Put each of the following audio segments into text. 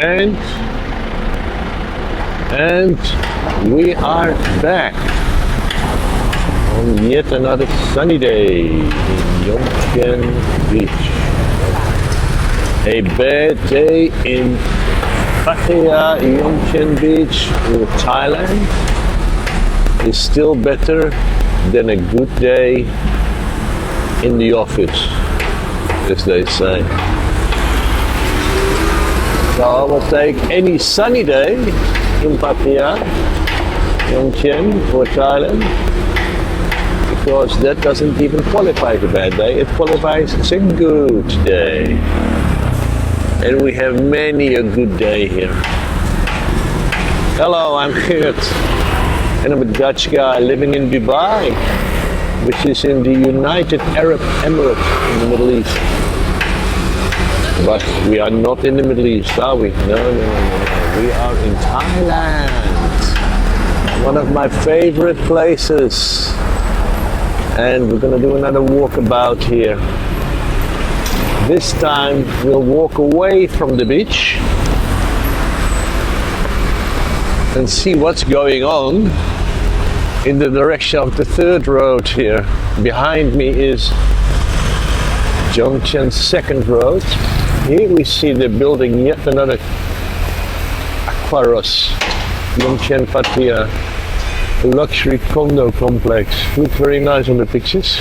And we are back on yet another sunny day in Jomtien Beach. A bad day in Pattaya, Jomtien Beach in Thailand is still better than a good day in the office, as they say. So I will take any sunny day in Pattaya, Jomtien for Thailand, because that doesn't even qualify as a bad day, it qualifies as a good day. And we have many a good day here. Hello, I'm Judt, and I'm a Dutch guy living in Dubai, which is in the United Arab Emirates in the Middle East. But we are not in the Middle East, are we? No. We are in Thailand, one of my favorite places. And we're gonna do another walkabout here. This time we'll walk away from the beach and see what's going on in the direction of the Third Road here. Behind me is Jomtien Second Road. Here we see they're building yet another Aquaros, Jomtien Pattaya, luxury condo complex. Looks very nice on the pictures.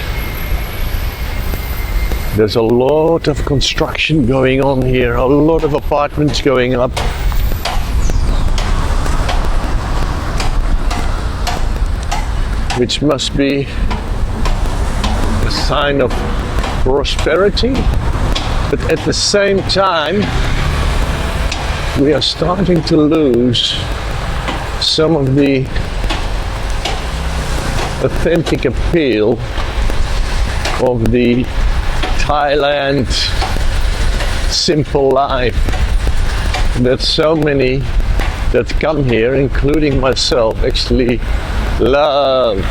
There's a lot of construction going on here, a lot of apartments going up. Which must be a sign of prosperity, but at the same time we are starting to lose some of the authentic appeal of the Thailand simple life that so many that come here, including myself, actually love.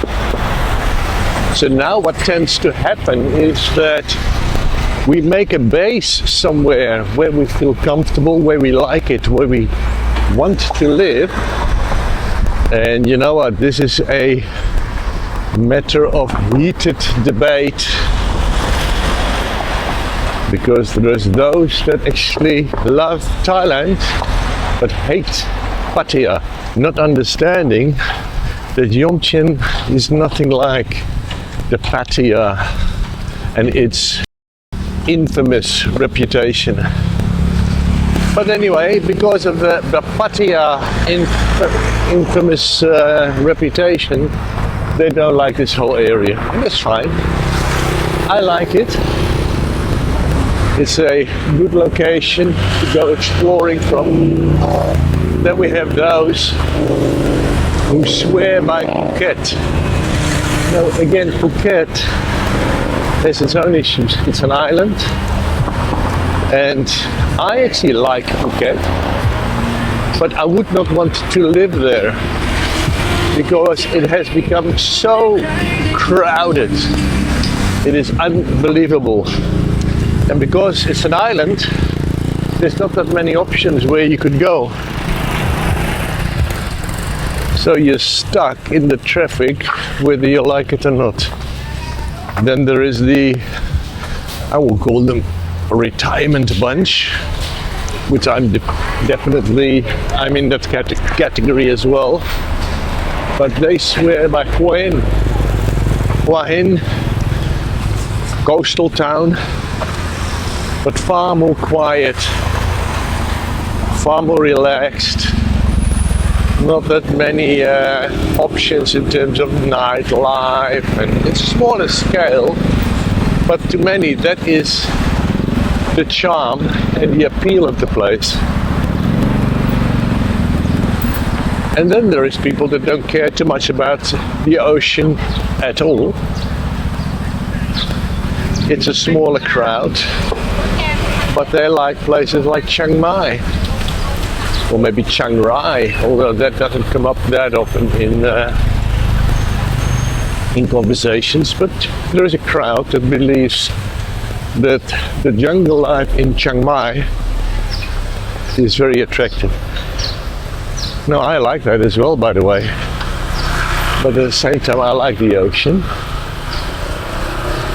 So now what tends to happen is that we make a base somewhere where we feel comfortable, where we like it, where we want to live. And you know what, this is a matter of heated debate, because there's those that actually love Thailand but hate Pattaya, not understanding that Jomtien is nothing like the Pattaya and its infamous reputation. But anyway, because of the Pattaya infamous reputation, they don't like this whole area. And that's fine. I like it. It's a good location to go exploring from. Then we have those who swear by Phuket. Now again, Phuket has its own issues. It's an island, and I actually like Phuket, but I would not want to live there because it has become so crowded. It is unbelievable. And because it's an island, there's not that many options where you could go. So you're stuck in the traffic whether you like it or not. Then there is the, I will call them a retirement bunch, which I'm definitely, I'm in that category as well. But they swear by Hua Hin, coastal town, but far more quiet, far more relaxed, not that many options in terms of nightlife, and it's a smaller scale, but to many that is the charm and the appeal of the place. And then there is people that don't care too much about the ocean at all. It's a smaller crowd, but they like places like Chiang Mai, or maybe Chiang Rai, although that doesn't come up that often in conversations. But there is a crowd that believes that the jungle life in Chiang Mai is very attractive. Now I like that as well, by the way, but at the same time I like the ocean.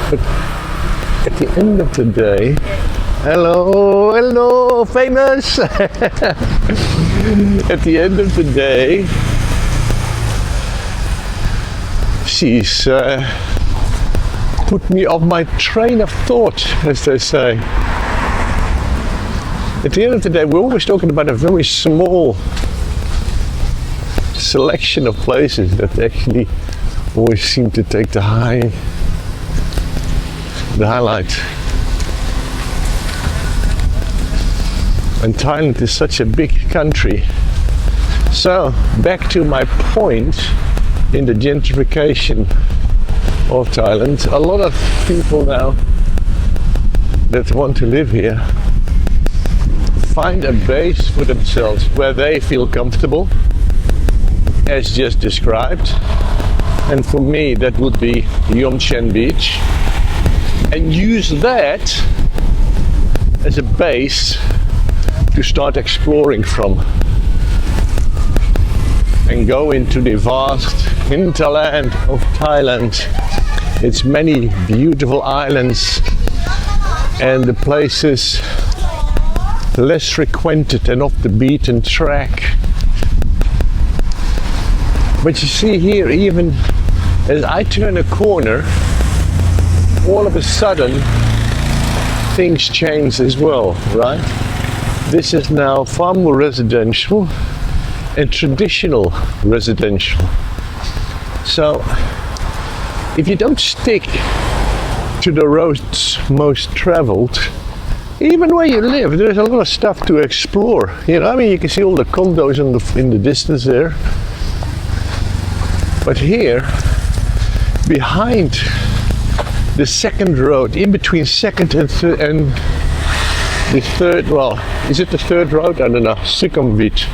But at the end of the day, hello, famous! At the end of the day, she's put me off my train of thought, as they say. At the end of the day, we're always talking about a very small selection of places that actually always seem to take the highlight. And Thailand is such a big country. So back to my point in the gentrification of Thailand, a lot of people now that want to live here find a base for themselves where they feel comfortable, as just described. And for me that would be Jomtien Beach, and use that as a base to start exploring from and go into the vast hinterland of Thailand. Its many beautiful islands and the places less frequented and off the beaten track. But you see here, even as I turn a corner, all of a sudden things change as well, right? This is now far more residential and traditional residential. So if you don't stick to the roads most traveled, even where you live, there's a lot of stuff to explore. You know, I mean, you can see all the condos in the distance there. But here, behind the second road, in between second and the third, well, is it the third road? I don't know. Sukumvit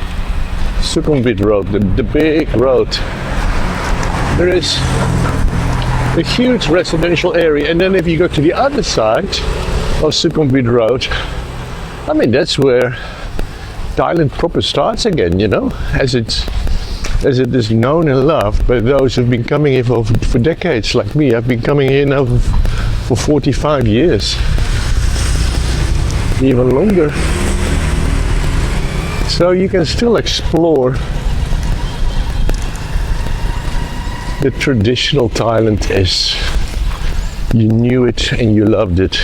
Road, the big road. There is a huge residential area, and then if you go to the other side of Sukumvit Road, I mean, that's where Thailand proper starts again, you know, as it is known and loved by those who've been coming here for decades, like me. I've been coming here now for 45 years, even longer. So you can still explore the traditional Thailand as you knew it and you loved it.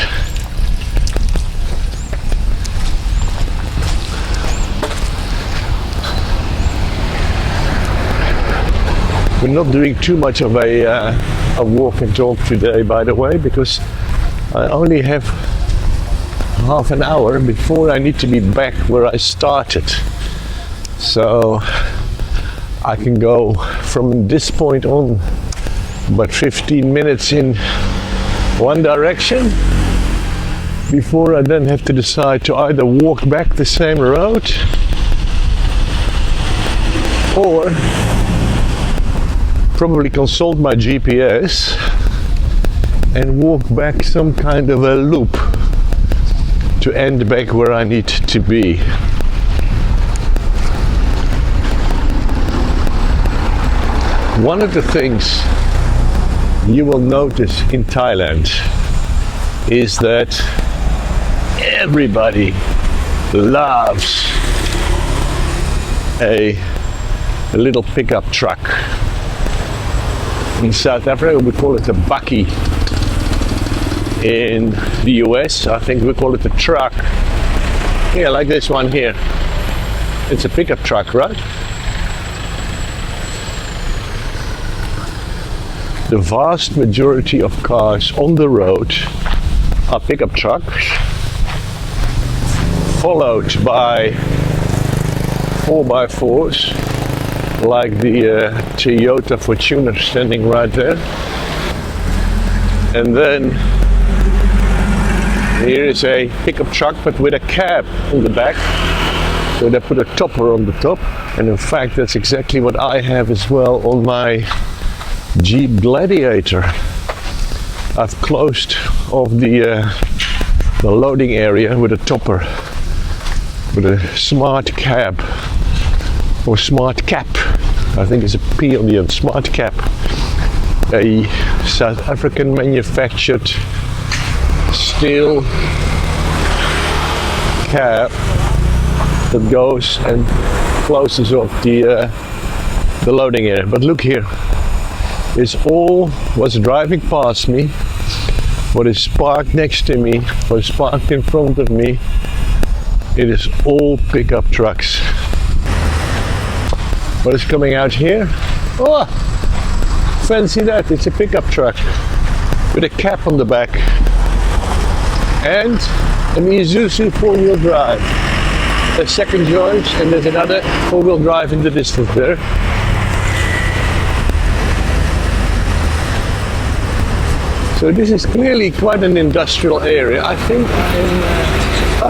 We're not doing too much of a walk and talk today, by the way, because I only have half an hour before I need to be back where I started. So I can go from this point on about 15 minutes in one direction before I then have to decide to either walk back the same road or probably consult my GPS and walk back some kind of a loop to end back where I need to be. One of the things you will notice in Thailand is that everybody loves a little pickup truck. In South Africa we call it a bakkie. In the US I think we call it a truck. Yeah, like this one here. It's a pickup truck, right? The vast majority of cars on the road are pickup trucks, followed by 4x4s, like the Toyota Fortuner standing right there. And then here is a pickup truck, but with a cab on the back. So they put a topper on the top. And in fact, that's exactly what I have as well on my Jeep Gladiator. I've closed off the loading area with a topper. for the smart cab or smart cap. I think it's a P on the end. Smart cap, a South African manufactured steel cab that goes and closes off the loading area. But look here, it's all what's driving past me, what is parked next to me, what is parked in front of me. It is all pickup trucks. What is coming out here? Oh, fancy that, it's a pickup truck with a cap on the back and an Isuzu 4-wheel drive. A second joint, and there's another 4-wheel drive in the distance there. So this is clearly quite an industrial area. I think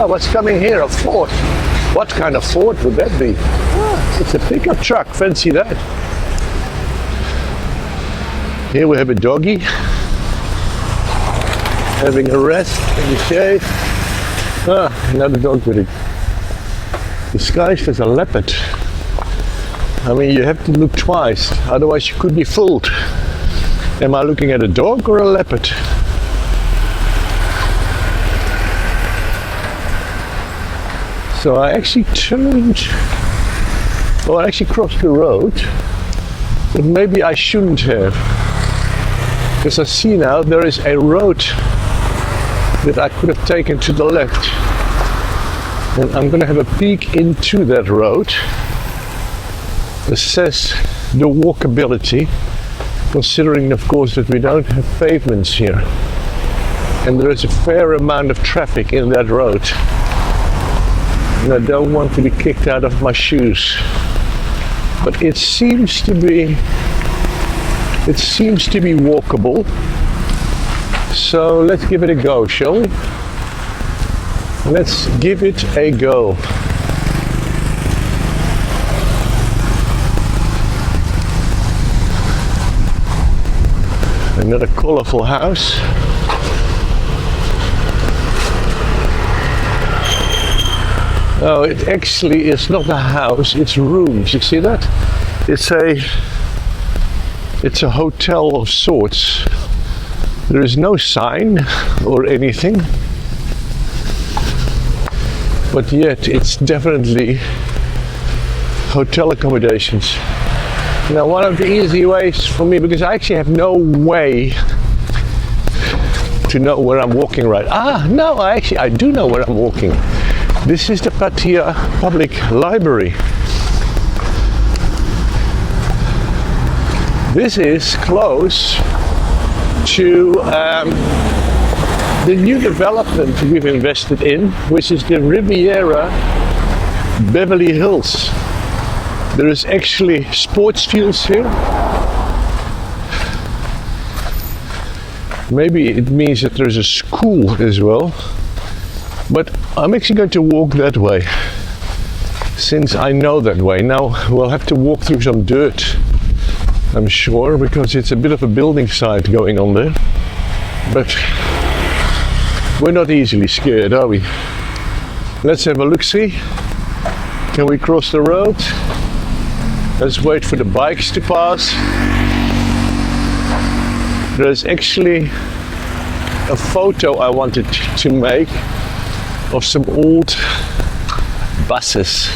what's coming here? A Ford. What kind of Ford would that be? It's a pickup truck, fancy that. Here we have a doggy having a rest and a shave. Another dog with it. Disguised as a leopard. I mean, you have to look twice, otherwise you could be fooled. Am I looking at a dog or a leopard? So I actually I actually crossed the road, but maybe I shouldn't have. Because I see now there is a road that I could have taken to the left. And I'm going to have a peek into that road. Assess the walkability, considering of course that we don't have pavements here. And there is a fair amount of traffic in that road. And I don't want to be kicked out of my shoes. But it seems to be walkable. So let's give it a go, shall we? Let's give it a go. Another colorful house. Oh, it actually is not a house, it's rooms. You see that? It's a hotel of sorts. There is no sign or anything. But yet it's definitely hotel accommodations. Now, one of the easy ways for me, because I actually have no way to know where I'm walking right. No, I do know where I'm walking. This is the Pattaya Public Library. This is close to the new development we've invested in, which is the Riviera Beverly Hills. There is actually sports fields here. Maybe it means that there's a school as well. But I'm actually going to walk that way, since I know that way. Now we'll have to walk through some dirt, I'm sure, because it's a bit of a building site going on there. But we're not easily scared, are we? Let's have a look-see. Can we cross the road? Let's wait for the bikes to pass. There's actually a photo I wanted to make of some old buses.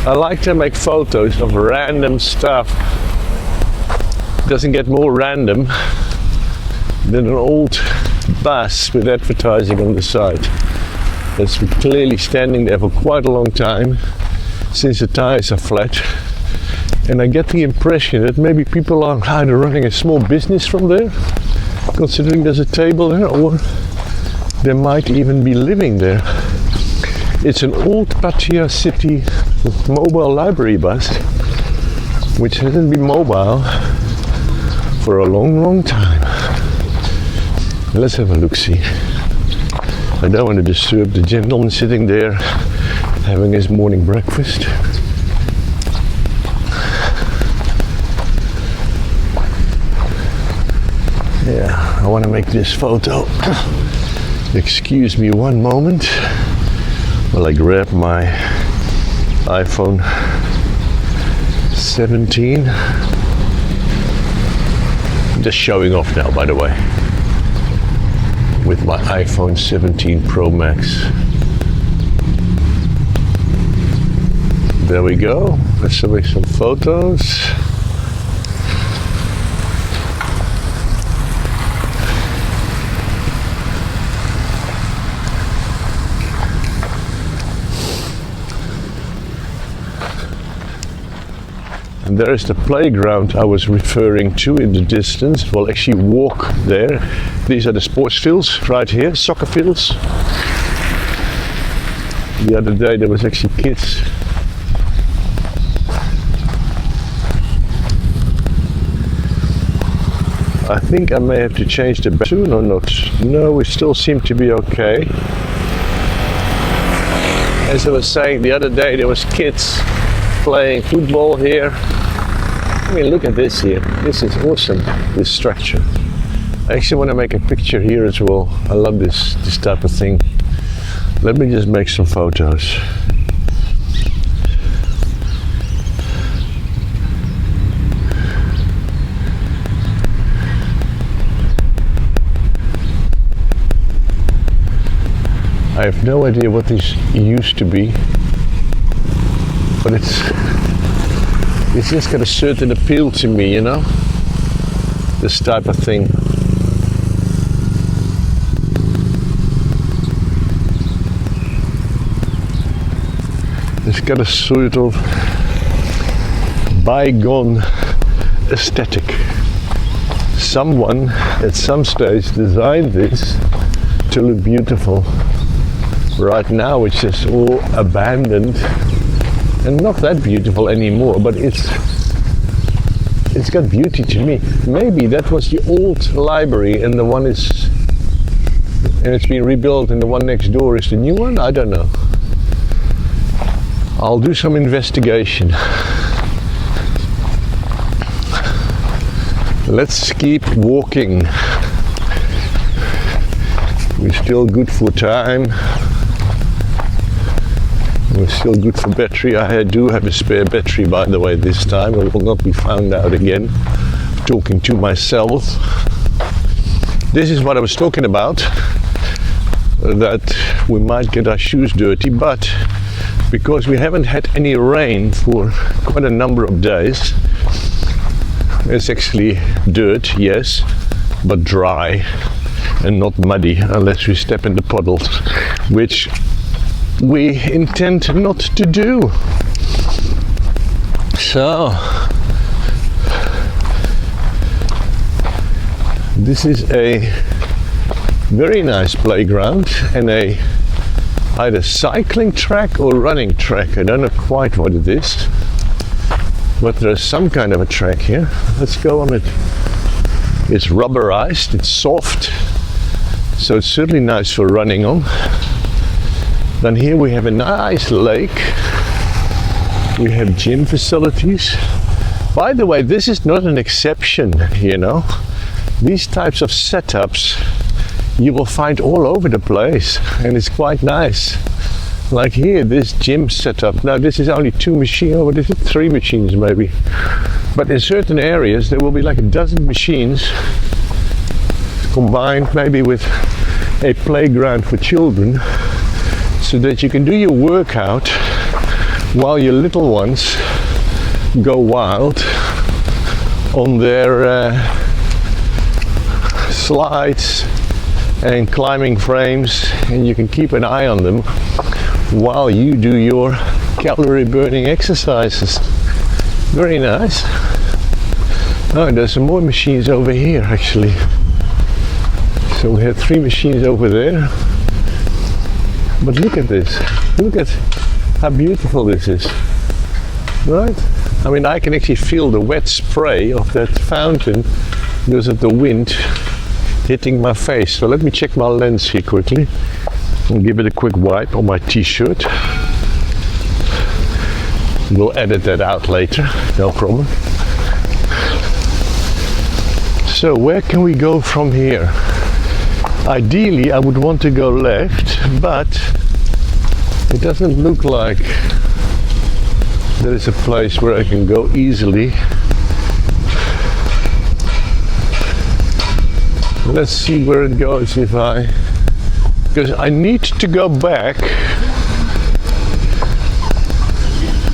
I like to make photos of random stuff. It doesn't get more random than an old bus with advertising on the side that's been clearly standing there for quite a long time, since the tires are flat. And I get the impression that maybe people are either running a small business from there, considering there's a table there, or they might even be living there. It's an old Pattaya city mobile library bus, which hasn't been mobile for a long time. Let's have a look-see. I don't want to disturb the gentleman sitting there having his morning breakfast. Yeah, I want to make this photo. Excuse me one moment. Well, I grabbed my iPhone 17. I'm just showing off now, by the way, with my iPhone 17 Pro Max. There we go. Let's make some photos. And there is the playground I was referring to in the distance. We'll actually walk there. These are the sports fields right here, soccer fields. The other day there was actually kids. I think I may have to change the soon or not. No, we still seem to be okay. As I was saying the other day, there was kids playing football here. I mean, look at this here. This is awesome, this structure. I actually want to make a picture here as well. I love this type of thing. Let me just make some photos. I have no idea what this used to be, but it's just got a certain appeal to me, you know, this type of thing. It's got a sort of bygone aesthetic. Someone at some stage designed this to look beautiful. Right now it's just all abandoned and not that beautiful anymore, but it's got beauty to me. Maybe that was the old library and it's been rebuilt and the one next door is the new one. I don't know. I'll do some investigation. Let's keep walking. We're still good for time. We're still good for battery. I do have a spare battery, by the way, this time. I will not be found out again talking to myself. This is what I was talking about, that we might get our shoes dirty, but because we haven't had any rain for quite a number of days, it's actually dirt, yes, but dry and not muddy unless we step in the puddles, which we intend not to do. So this is a very nice playground and either cycling track or running track. I don't know quite what it is, but there's some kind of a track here. Let's go on it. It's rubberized, it's soft, so it's certainly nice for running on. Then here we have a nice lake. We have gym facilities. By the way, this is not an exception, you know. These types of setups you will find all over the place, and it's quite nice. Like here, this gym setup. Now this is only 2 machines, or what is it? 3 machines maybe. But in certain areas there will be like a dozen machines combined maybe with a playground for children, so that you can do your workout while your little ones go wild on their slides and climbing frames, and you can keep an eye on them while you do your calorie burning exercises. Very nice. Oh, there's some more machines over here actually. So we have 3 machines over there. But look at this. Look at how beautiful this is. Right? I mean, I can actually feel the wet spray of that fountain because of the wind hitting my face. So let me check my lens here quickly and give it a quick wipe on my t-shirt. We'll edit that out later, no problem. So where can we go from here? Ideally I would want to go left, but It doesn't look like there is a place where I can go easily. Let's see where it goes because I need to go back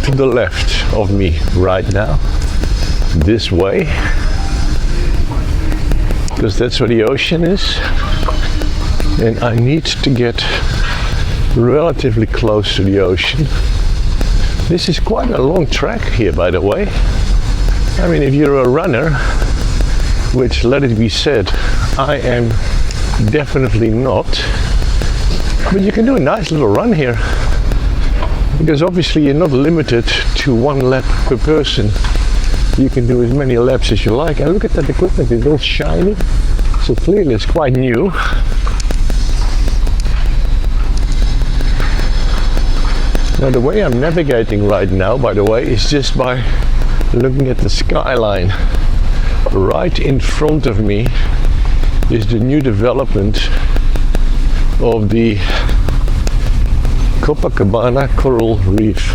to the left of me right now, this way, because that's where the ocean is, and I need to get relatively close to the ocean. This is quite a long track here, by the way. I mean, if you're a runner, which, let it be said, I am definitely not, but you can do a nice little run here, because obviously you're not limited to 1 lap per person. You can do as many laps as you like. And look at that equipment, it's all shiny, so clearly it's quite new. Now the way I'm navigating right now, by the way, is just by looking at the skyline. Right in front of me is the new development of the Copacabana Coral Reef.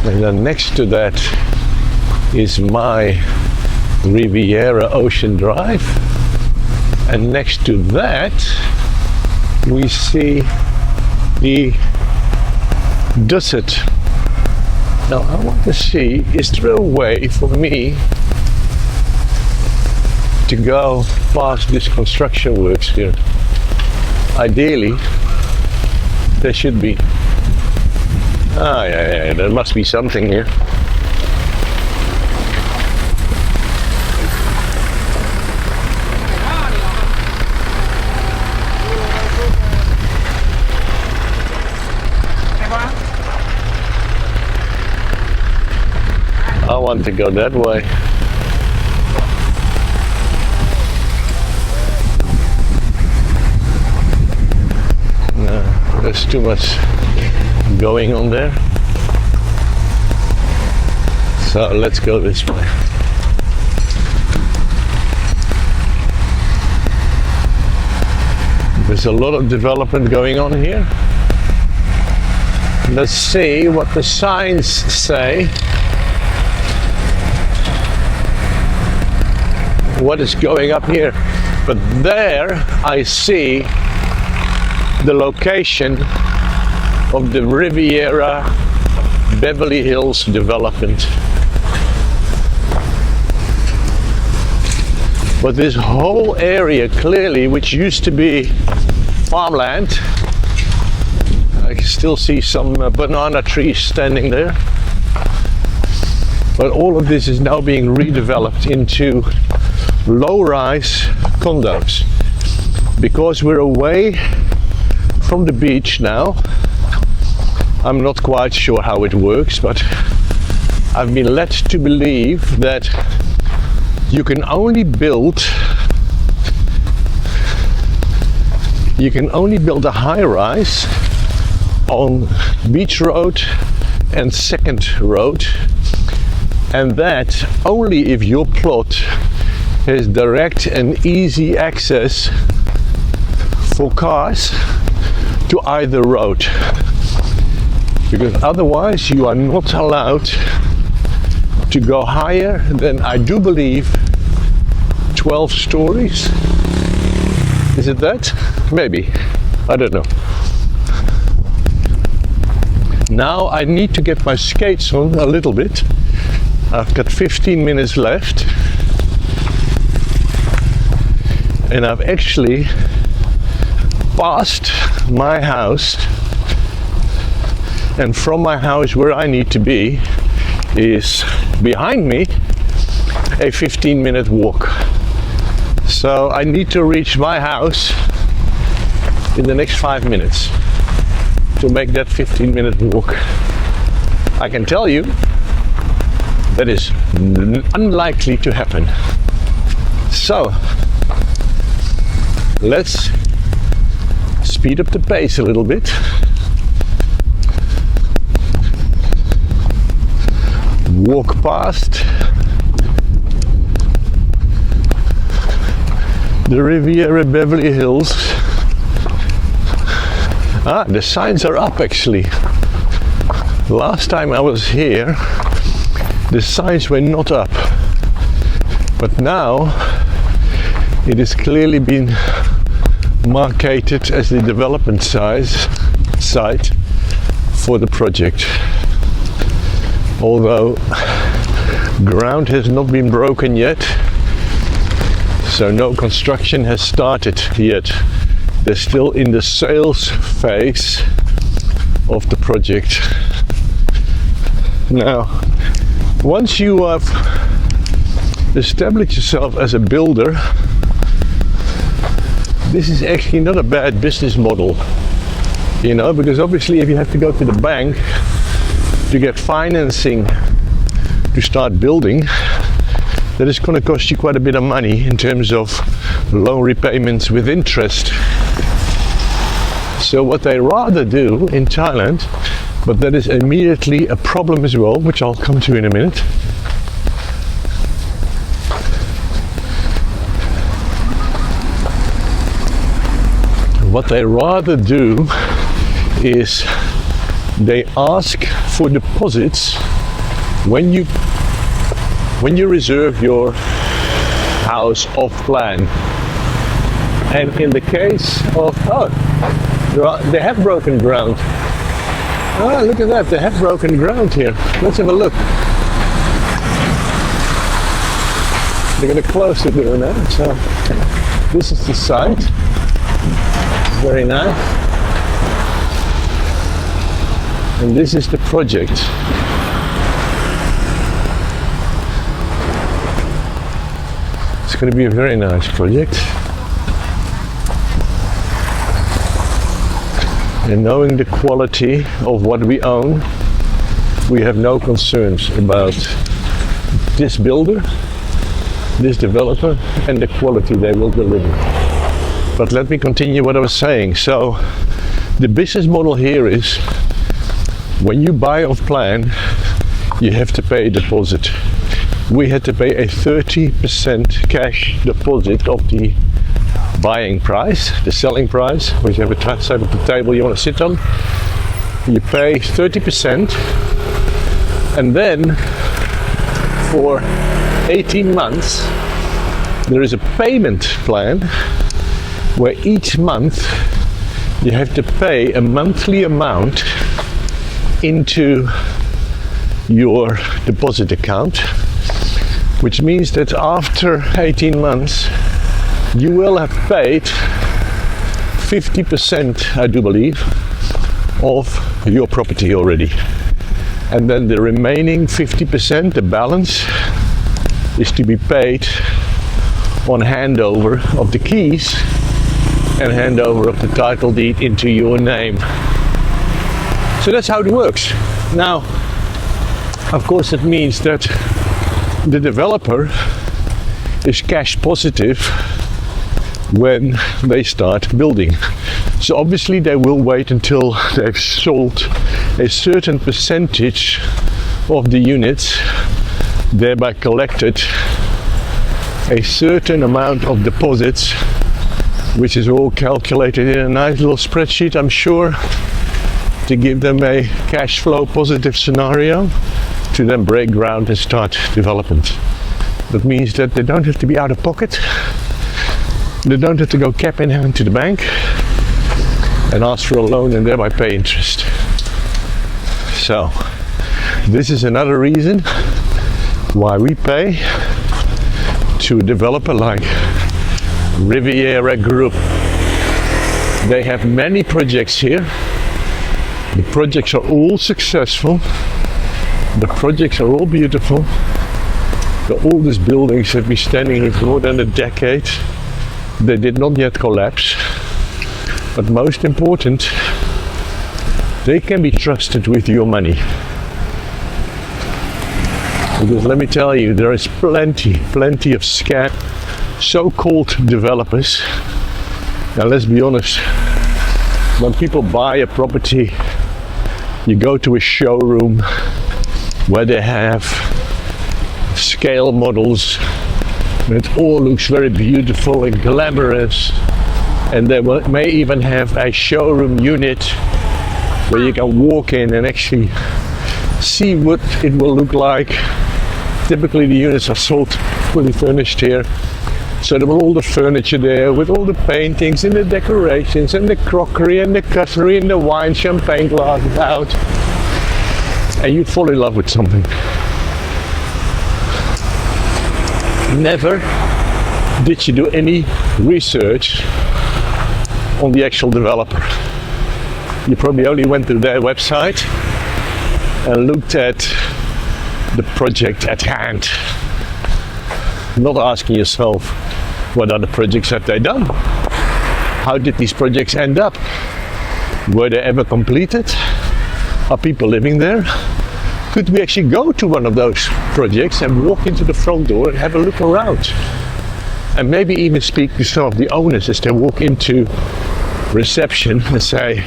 And then next to that is my Riviera Ocean Drive. And next to that we see the Judt. Now I want to see, is there a way for me to go past this construction works here? Ideally, there should be. Ah, yeah, there must be something here. I want to go that way. No, there's too much going on there. So let's go this way. There's a lot of development going on here. Let's see what the signs say. What is going up here? But there I see the location of the Riviera Beverly Hills development. But this whole area clearly, which used to be farmland, I can still see some banana trees standing there, but all of this is now being redeveloped into low-rise condos. Because we're away from the beach now, I'm not quite sure how it works, but I've been led to believe that you can only build a high-rise on Beach Road and 2nd Road, and that only if your plot has direct and easy access for cars to either road, because otherwise you are not allowed to go higher than, I do believe, 12 stories. Is it that? Maybe. I don't know. Now I need to get my skates on a little bit. I've got 15 minutes left. And I've actually passed my house, and from my house where I need to be is behind me a 15-minute walk. So I need to reach my house in the next 5 minutes to make that 15-minute walk. I can tell you that is unlikely to happen. So let's speed up the pace a little bit. Walk past The Riviera Beverly Hills. Ah, the signs are up actually. Last time I was here, the signs were not up. But now it has clearly been marketed as the development site for the project. Although ground has not been broken yet, so no construction has started yet. They're still in the sales phase of the project. Now, once you have established yourself as a builder, this is actually not a bad business model, you know, because obviously if you have to go to the bank to get financing to start building, that is going to cost you quite a bit of money in terms of loan repayments with interest. So what they rather do in Thailand, but that is immediately a problem as well, which I'll come to in a minute. What they rather do is they ask for deposits when you reserve your house off plan. And in the case of, they have broken ground. Ah, look at that, they have broken ground here. Let's have a look. They're going to close the door now. So this is the site. Very nice. And this is the project. It's going to be a very nice project. And knowing the quality of what we own, we have no concerns about this builder, this developer, and the quality they will deliver. But let me continue what I was saying. So the business model here is when you buy off plan, you have to pay a deposit. We had to pay a 30% cash deposit of the buying price, the selling price, which you have a side of the table you want to sit on. You pay 30%, and then for 18 months there is a payment plan where each month you have to pay a monthly amount into your deposit account, which means that after 18 months you will have paid 50%, I do believe, of your property already. And then the remaining 50%, the balance, is to be paid on handover of the keys and handover of the title deed into your name. So that's how it works. Now, of course, it means that the developer is cash positive when they start building. So obviously they will wait until they've sold a certain percentage of the units, thereby collected a certain amount of deposits, which is all calculated in a nice little spreadsheet, I'm sure, to give them a cash flow positive scenario to then break ground and start development. That means that they don't have to be out of pocket. They don't have to go cap in hand to the bank and ask for a loan and thereby pay interest. So this is another reason why we pay to a developer like Riviera Group. They have many projects here. The projects are all successful. The projects are all beautiful. The oldest buildings have been standing here for more than a decade. They did not yet collapse. But most important, they can be trusted with your money. Because let me tell you, there is plenty of scam so-called developers. Now let's be honest, when people buy a property, you go to a showroom where they have scale models, It all looks very beautiful and glamorous, and they may even have a showroom unit where you can walk in and actually see what it will look like. Typically the units are sold fully furnished here, so there will all the furniture there with all the paintings and the decorations and the crockery and the cutlery and the wine, champagne glasses out, and you fall in love with something. Never did you do any research on the actual developer. You probably only went to their website and looked at the project at hand, not asking yourself, what other projects have they done? How did these projects end up? Were they ever completed? Are people living there? Could we actually go to one of those projects and walk into the front door and have a look around? And maybe even speak to some of the owners as they walk into reception and say,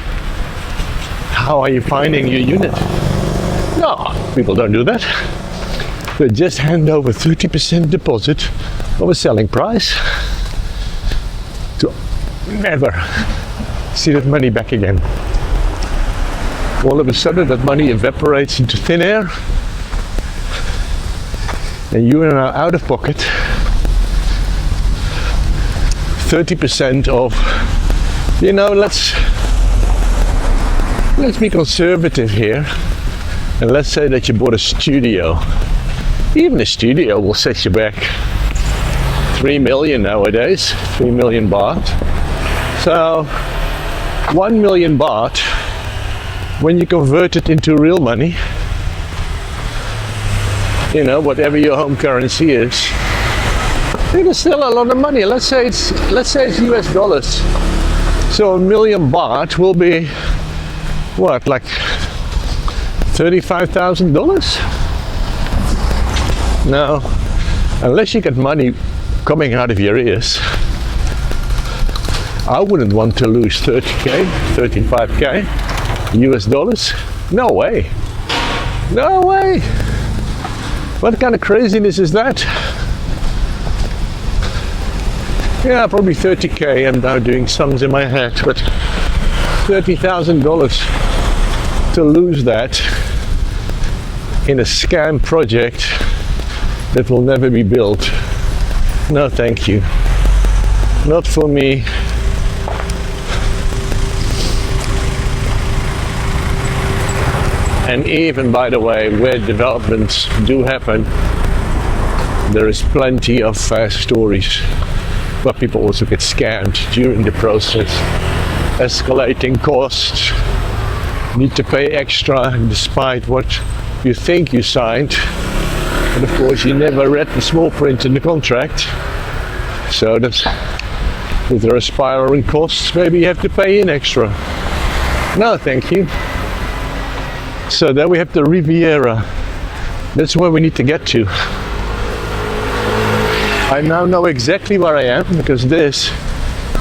how are you finding your unit? No, people don't do that. They just hand over 30% deposit of a selling price to never see that money back again. All of a sudden that money evaporates into thin air and you are now out of pocket 30% of, you know, let's be conservative here, and let's say that you bought a studio. Even a studio will set you back 3 million nowadays, 3 million baht. So 1 million baht, when you convert it into real money, you know, whatever your home currency is, it is still a lot of money. Let's say it's US dollars. So 1 million baht will be what, like $35,000? Now, unless you get money coming out of your ears, I wouldn't want to lose 30k, 35k US dollars. No way. No way. What kind of craziness is that? Yeah, probably 30k. I'm now doing sums in my head, but $30,000 to lose that in a scam project that will never be built. No, thank you. Not for me. And even, by the way, where developments do happen, there is plenty of stories where people also get scammed during the process. Escalating costs, need to pay extra despite what you think you signed. And of course, you never read the small print in the contract. So that's, if there are spiraling costs, maybe you have to pay in extra. No, thank you. So then we have the Riviera. That's where we need to get to. I now know exactly where I am, because this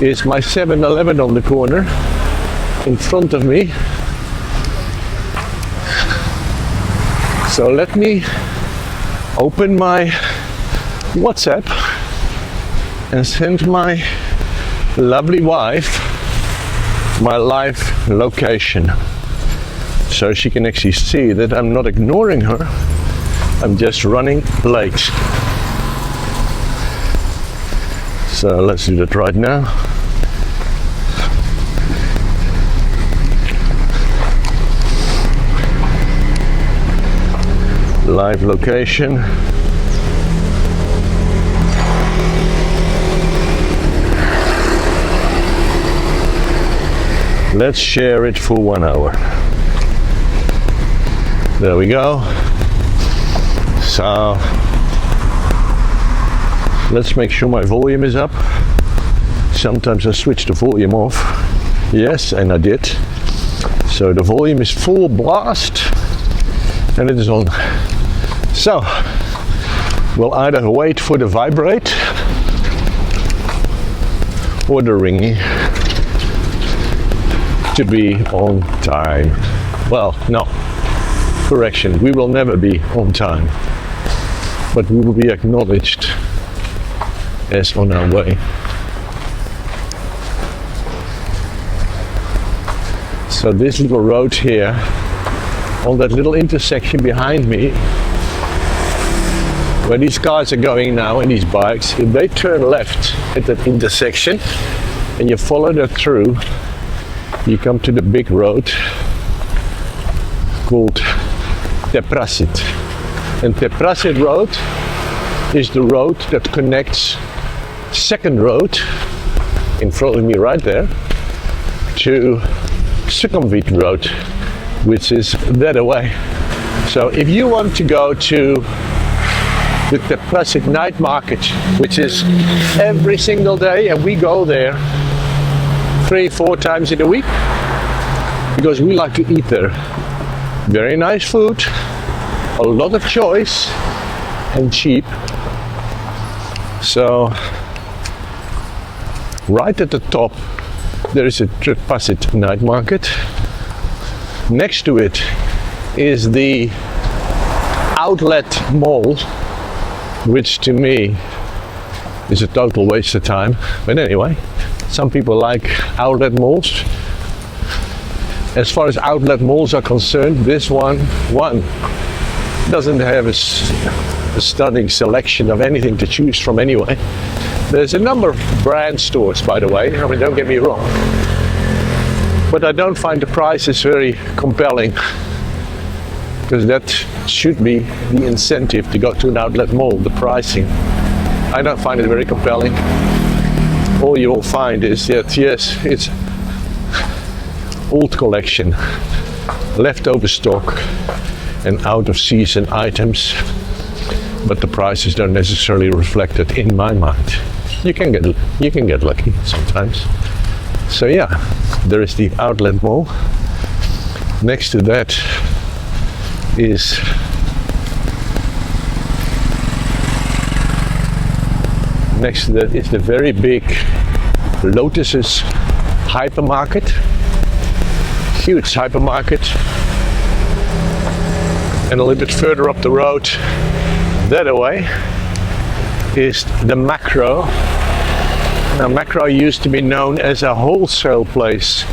is my 7-Eleven on the corner in front of me. So let me open my WhatsApp and send my lovely wife my live location, so she can actually see that I'm not ignoring her, I'm just running late. So let's do that right now. Live location. Let's share it for 1 hour. There we go. So let's make sure my volume is up. Sometimes I switch the volume off. Yes, and I did. So the volume is full blast and it is on. So we'll either wait for the vibrate or the ringing to be on time. Well, no, correction, we will never be on time, but we will be acknowledged as on our way. So this little road here, on that little intersection behind me, where these cars are going now and these bikes, if they turn left at that intersection and you follow that through, you come to the big road called Trat. And Trat Road is the road that connects second road in front of me right there to Sukumvit Road, which is that away. So if you want to go to the Trat night market, which is every single day, and we go there 3-4 times in a week because we like to eat there. Very nice food, a lot of choice, and cheap. So right at the top there is a Trat night market. Next to it is the outlet mall, which to me is a total waste of time. But anyway, some people like outlet malls. As far as outlet malls are concerned, this one doesn't have a stunning selection of anything to choose from anyway. There's a number of brand stores, by the way, I mean, don't get me wrong. But I don't find the prices very compelling, because that should be the incentive to go to an outlet mall, the pricing. I don't find it very compelling. All you will find is that, yes, it's old collection, leftover stock, and out of season items, but the prices don't necessarily reflect it in my mind. You can get lucky sometimes. So yeah, there is the outlet mall. Next to that is the very big Lotus's hypermarket. Huge hypermarket. And a little bit further up the road, that away, is the Macro. Now, Macro used to be known as a wholesale place.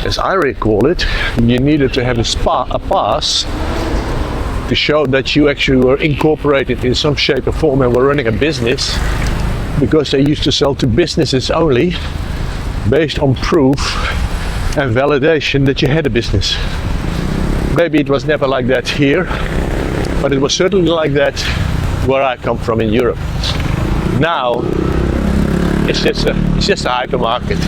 As I recall it, you needed to have a pass to show that you actually were incorporated in some shape or form and were running a business, because they used to sell to businesses only based on proof and validation that you had a business. Maybe it was never like that here, but it was certainly like that where I come from in Europe. Now, it's just a hypermarket.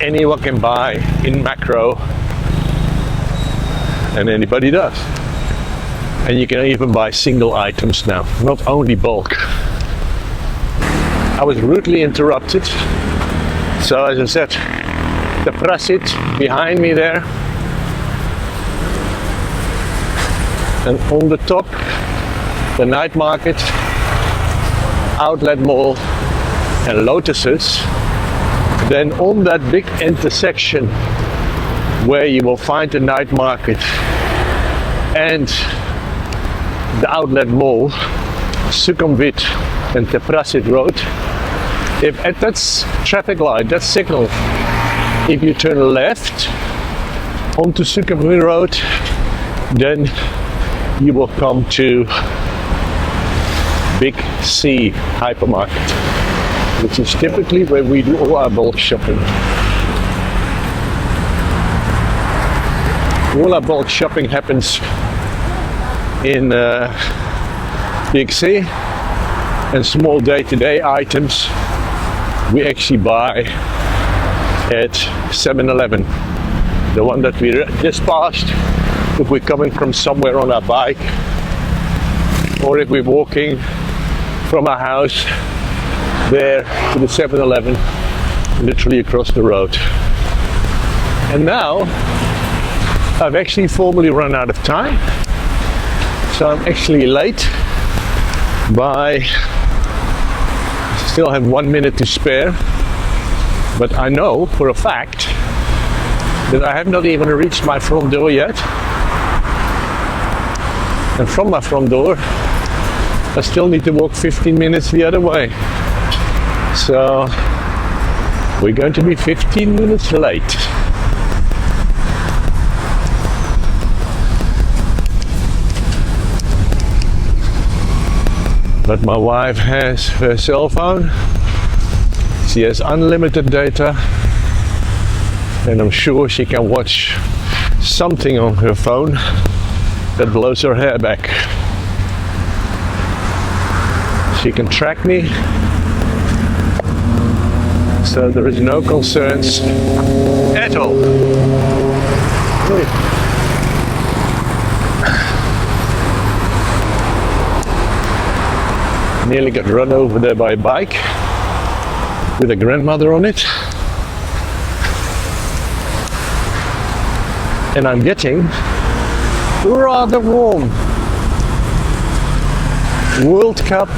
Anyone can buy in Macro, and anybody does. And you can even buy single items now, not only bulk. I was rudely interrupted. So as I said, the Trat behind me there. And on the top, the night market, outlet mall, and Lotuses. Then on that big intersection where you will find the night market and the outlet mall, Sukumvit and Trat Road, if at that traffic light, that signal, if you turn left onto Sukumvit Road, then you will come to Big C hypermarket, which is typically where we do all our bulk shopping. All our bulk shopping happens in Big C, and small day-to-day items we actually buy at 7-Eleven, the one that we just passed. If we're coming from somewhere on our bike, or if we're walking from our house there to the 7-Eleven, literally across the road. And now I've actually formally run out of time, so I'm actually late by, still have 1 minute to spare, but I know for a fact that I have not even reached my front door yet. And from my front door, I still need to walk 15 minutes the other way. So we're going to be 15 minutes late. But my wife has her cell phone. She has unlimited data, and I'm sure she can watch something on her phone that blows her hair back. She can track me, so there is no concerns at all. Nearly got run over there by a bike with a grandmother on it. And I'm getting rather warm. World Cup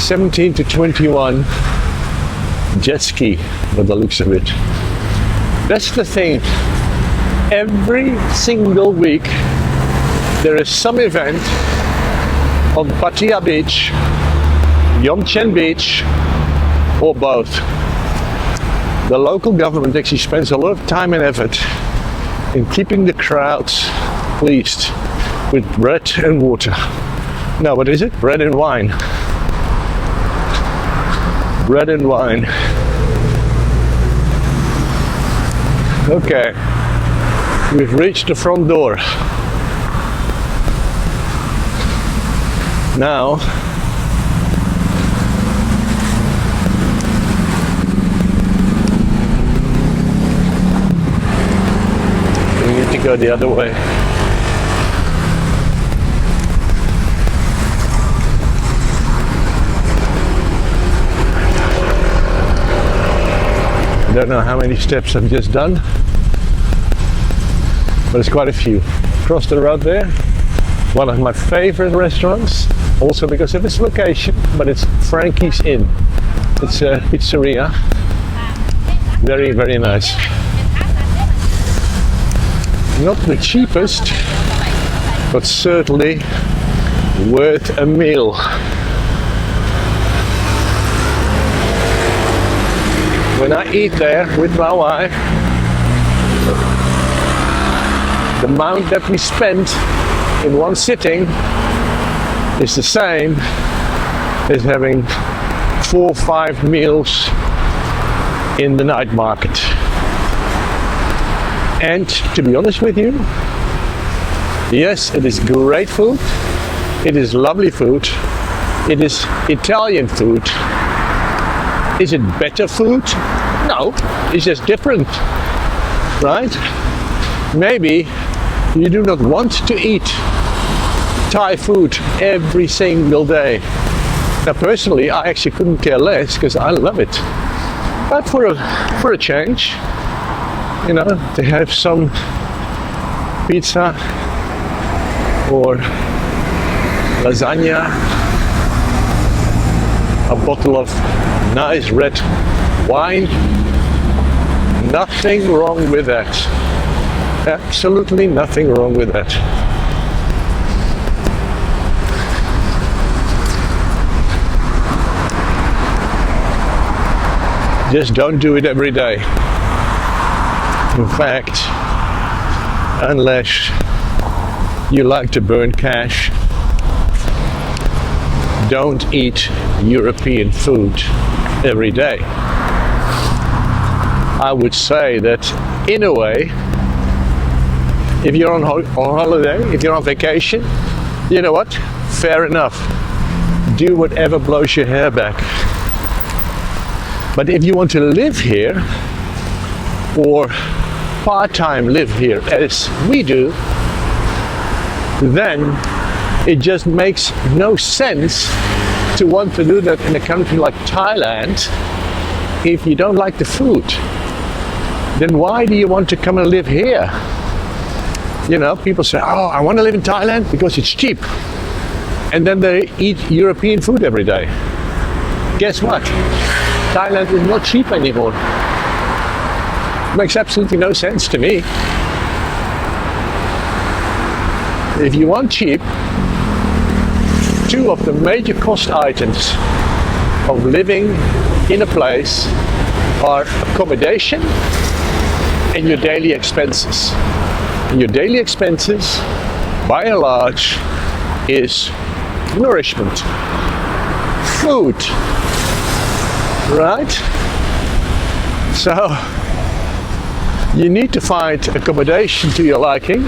17 to 21 jet ski by the looks of it. That's the thing. Every single week there is some event on Pattaya Beach, Jomtien Beach, or both. The local government actually spends a lot of time and effort in keeping the crowds pleased with bread and water. No, what is it? Bread and wine. Bread and wine. Okay, we've reached the front door. Now, we need to go the other way. I don't know how many steps I've just done, but it's quite a few. Across the road there, one of my favorite restaurants, also because of its location, but it's Frankie's Inn. It's a pizzeria. Very, very nice. Not the cheapest, but certainly worth a meal. When I eat there with my wife, the amount that we spend in one sitting is the same as having 4 or 5 meals in the night market. And to be honest with you, yes, it is great food, it is lovely food, it is Italian food. Is it better food? No, it's just different, right? Maybe you do not want to eat Thai food every single day. Now personally, I actually couldn't care less because I love it. But for a change, you know, to have some pizza or lasagna, a bottle of nice red wine, nothing wrong with that. Absolutely nothing wrong with that. Just don't do it every day. In fact, unless you like to burn cash, don't eat European food every day. I would say that in a way, if you're on holiday, if you're on vacation, you know what? Fair enough. Do whatever blows your hair back. But if you want to live here, or part-time live here as we do, then it just makes no sense to want to do that in a country like Thailand if you don't like the food. Then why do you want to come and live here? You know, people say, oh, I want to live in Thailand because it's cheap. And then they eat European food every day. Guess what? Thailand is not cheap anymore. Makes absolutely no sense to me. If you want cheap, 2 of the major cost items of living in a place are accommodation and your daily expenses. And your daily expenses, by and large, is nourishment, food, right? So you need to find accommodation to your liking,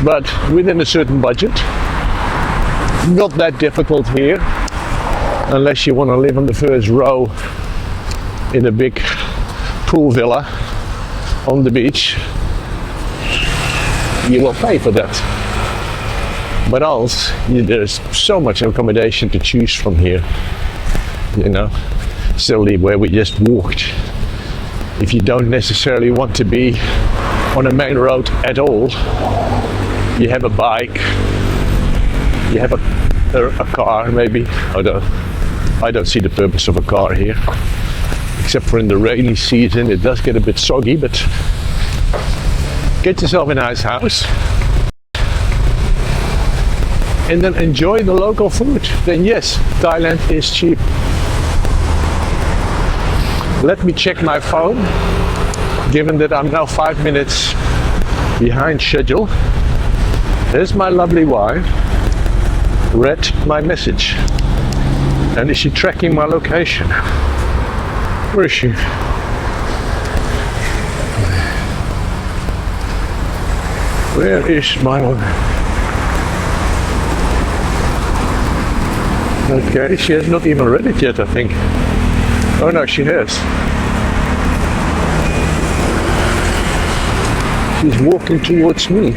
but within a certain budget. Not that difficult here, unless you want to live on the first row in a big pool villa on the beach. You will pay for that. But else, there's so much accommodation to choose from here. You know, similarly where we just walked. If you don't necessarily want to be on a main road at all, you have a bike, you have a car maybe. I don't see the purpose of a car here, except for in the rainy season. It does get a bit soggy, but get yourself a nice house and then enjoy the local food. Then yes, Thailand is cheap. Let me check my phone, given that I'm now 5 minutes behind schedule. There's my lovely wife, read my message. And is she tracking my location? Where is she? Where is my wife? Okay, she has not even read it yet, I think. Oh no, she has. She's walking towards me.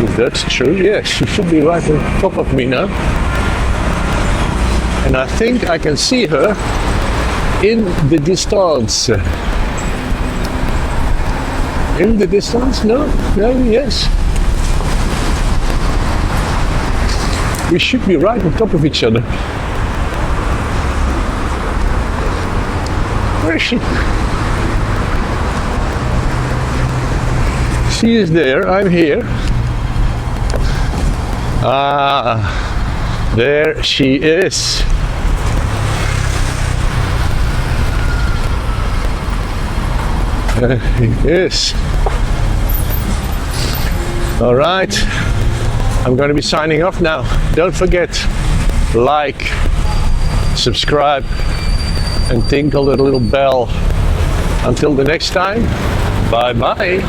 If that's true, yes, she should be right on top of me now. And I think I can see her in the distance. In the distance? No? No, yes. We should be right on top of each other. Where is she? She is there, I'm here. Ah, there she is. Yes. All right. I'm going to be signing off now. Don't forget, like, subscribe, and tinkle that little bell. Until the next time, bye bye.